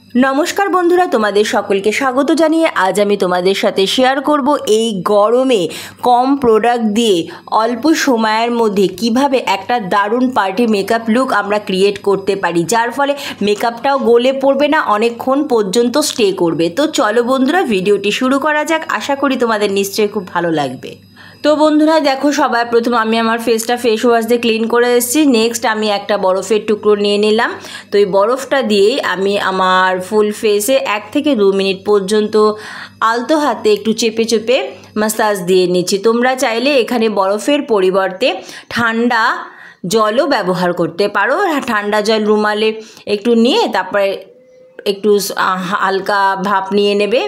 नमस्कार बंधुरा तुम्हारे सकल के स्वागत जानिए आज आमी तुम्हारे साथे शेयर करब এই গরমে कम प्रोडक्ट दिए अल्प समয়ের মধ্যে কিভাবে একটা দারুণ পার্টি মেকআপ লুক আমরা ক্রিয়েট করতে পারি যার ফলে মেকআপটাও গলে পড়বে না অনেকক্ষণ পর্যন্ত স্টে করবে। তো চলো বন্ধুরা ভিডিওটি শুরু করা যাক, আশা করি তোমাদের নিশ্চয়ই খুব ভালো লাগবে। তো বন্ধুরা দেখো সবার প্রথম আমি আমার ফেসটা ফেস ওয়াশ দিয়ে ক্লিন করে এসেছি। নেক্সট আমি একটা বরফের টুকরো নিয়ে নিলাম। তো এই বরফটা দিয়েই আমি আমার ফুল ফেসে 1 থেকে 2 মিনিট পর্যন্ত আলতো হাতে একটু চেপে চেপে মাসাজ দিয়ে নিচ্ছি। তোমরা চাইলে এখানে বরফের পরিবর্তে ঠান্ডা জলও ব্যবহার করতে পারো। ঠান্ডা জল রুমালে একটু নিয়ে তারপরে একটু হালকা ভাপ নিয়ে নেবে।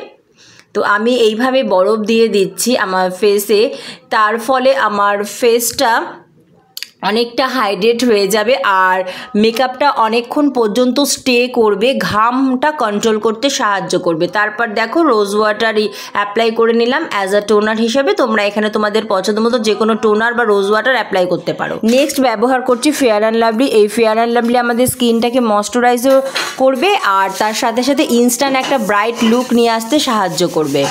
তো আমি এইভাবে বরফ দিয়ে দিচ্ছি আমার ফেসে, তার ফলে আমার ফেসটা অনেকটা হাইড্রেট হয়ে যাবে আর মেকআপটা অনেকক্ষণ পর্যন্ত স্টে করবে, ঘামটা কন্ট্রোল করতে সাহায্য করবে। তারপর দেখো রোজ ওয়াটারই অ্যাপ্লাই করে নিলাম অ্যাজ আ টোনার হিসেবে। তোমরা এখানে তোমাদের পছন্দ মতো যে কোনো টোনার বা রোজ ওয়াটার অ্যাপ্লাই করতে পারো। নেক্সট ব্যবহার করছি ফেয়ার অ্যান্ড লাভলি। এই ফেয়ার অ্যান্ড লাভলি আমাদের স্কিনটাকে ময়শ্চারাইজও করবে আর তার সাথে সাথে ইনস্ট্যান্ট একটা ব্রাইট লুক নিয়ে আসতে সাহায্য করবে।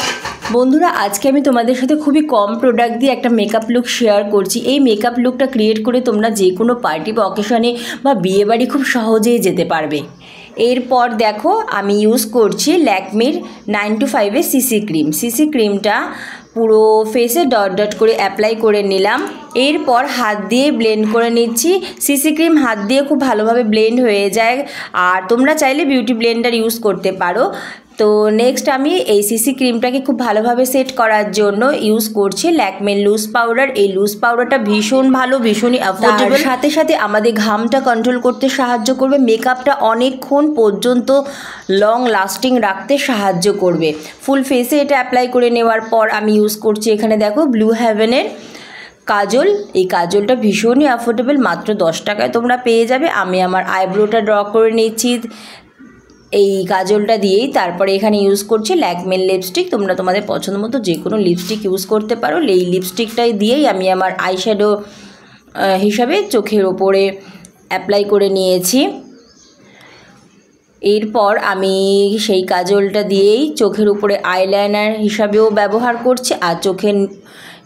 বন্ধুরা আজকে আমি তোমাদের সাথে খুবই কম প্রোডাক্ট দিয়ে একটা মেকআপ লুক শেয়ার করছি। এই মেকআপ লুকটা ক্রিয়েট করে তোমরা যে কোনো পার্টি বা অকেশনে বা বিয়েবাড়ি খুব সহজেই যেতে পারবে। এরপর দেখো আমি ইউজ করছি ল্যাকমির 925 সিসি ক্রিম। সিসি ক্রিমটা পুরো ফেসে ডট ডট করে অ্যাপ্লাই করে নিলাম। এরপর হাত দিয়ে ব্লেন্ড করে নিচ্ছি। সিসি ক্রিম হাত দিয়ে খুব ভালোভাবে ব্লেন্ড হয়ে যায় আর তোমরা চাইলে বিউটি ব্লেন্ডার ইউজ করতে পারো। তো নেক্সট আমি এই সিসি ক্রিমটাকে খুব ভালোভাবে সেট করার জন্য ইউজ করছি ল্যাকমির লুজ পাউডার। এই লুজ পাউডারটা ভীষণ ভালো, ভীষণই অ্যাফোর্ডেবল, সাথে সাথে আমাদের ঘামটা কন্ট্রোল করতে সাহায্য করবে, মেকআপটা অনেকক্ষণ পর্যন্ত লং লাস্টিং রাখতে সাহায্য করবে। ফুল ফেসে এটা অ্যাপ্লাই করে নেওয়ার পর আমি ইউজ করছি এখানে দেখো ব্লু হেভেনের কাজল। এই কাজলটা ভীষণই অ্যাফোর্ডেবল, মাত্র 10 টাকায় তোমরা পেয়ে যাবে। আমি আমার আইব্রোটা ড্র করে নিচ্ছি এই কাজলটা দিয়েই। তারপরে এখানে ইউজ করছি ল্যাকমির লিপস্টিক। তোমরা তোমাদের পছন্দ মতো যে কোনো লিপস্টিক ইউজ করতে পারো। এই লিপস্টিকটাই দিয়েই আমি আমার আইশ্যাডো হিসাবে চোখের ওপরে অ্যাপ্লাই করে নিয়েছি। এরপর আমি সেই কাজলটা দিয়েই চোখের উপরে আইলাইনার হিসাবেও ব্যবহার করছি আর চোখের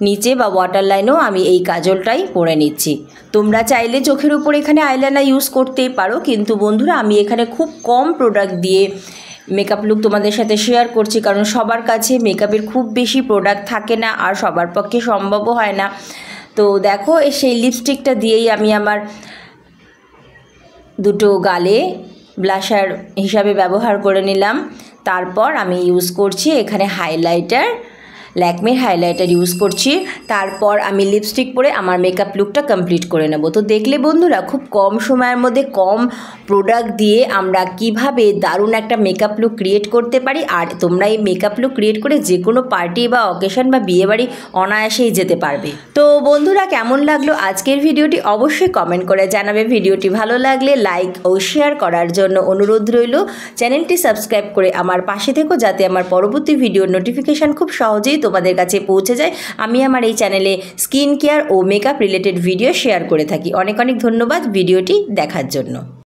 নিচে বা ওয়াটার লাইনেও আমি এই কাজলটাই পরে নিচ্ছি। তোমরা চাইলে চোখের উপর এখানে আইলাইনার ইউজ করতেই পারো, কিন্তু বন্ধুরা আমি এখানে খুব কম প্রোডাক্ট দিয়ে মেকআপ লুক তোমাদের সাথে শেয়ার করছি কারণ সবার কাছে মেকআপের খুব বেশি প্রোডাক্ট থাকে না আর সবার পক্ষে সম্ভবও হয় না। তো দেখো সেই লিপস্টিকটা দিয়েই আমি আমার দুটো গালে ব্লাশার হিসাবে ব্যবহার করে নিলাম। তারপর আমি ইউজ করছি এখানে হাইলাইটার, ল্যাকমির হাইলাইটার ইউজ করছি। তারপর আমি লিপস্টিক পরে আমার মেকআপ লুকটা কমপ্লিট করে নেব। তো দেখলে বন্ধুরা খুব কম সময়ের মধ্যে কম প্রোডাক্ট দিয়ে আমরা কিভাবে দারুণ একটা মেকআপ লুক ক্রিয়েট করতে পারি আর তোমরা এই মেকআপ লুক ক্রিয়েট করে যে কোনো পার্টি বা অকেশন বা বিয়েবাড়ি অনায়াসেই যেতে পারবে। তো বন্ধুরা কেমন লাগলো আজকের ভিডিওটি অবশ্যই কমেন্ট করে জানাবে। ভিডিওটি ভালো লাগলে লাইক ও শেয়ার করার জন্য অনুরোধ রইল। চ্যানেলটি সাবস্ক্রাইব করে আমার পাশে থেকো যাতে আমার পরবর্তী ভিডিওর নোটিফিকেশান খুব সহজেই তোমাদের কাছে পৌঁছে যায়। আমি আমার এই চ্যানেলে স্কিন কেয়ার ও মেকআপ রিলেটেড ভিডিও শেয়ার করে থাকি। অনেক অনেক ধন্যবাদ ভিডিওটি দেখার জন্য।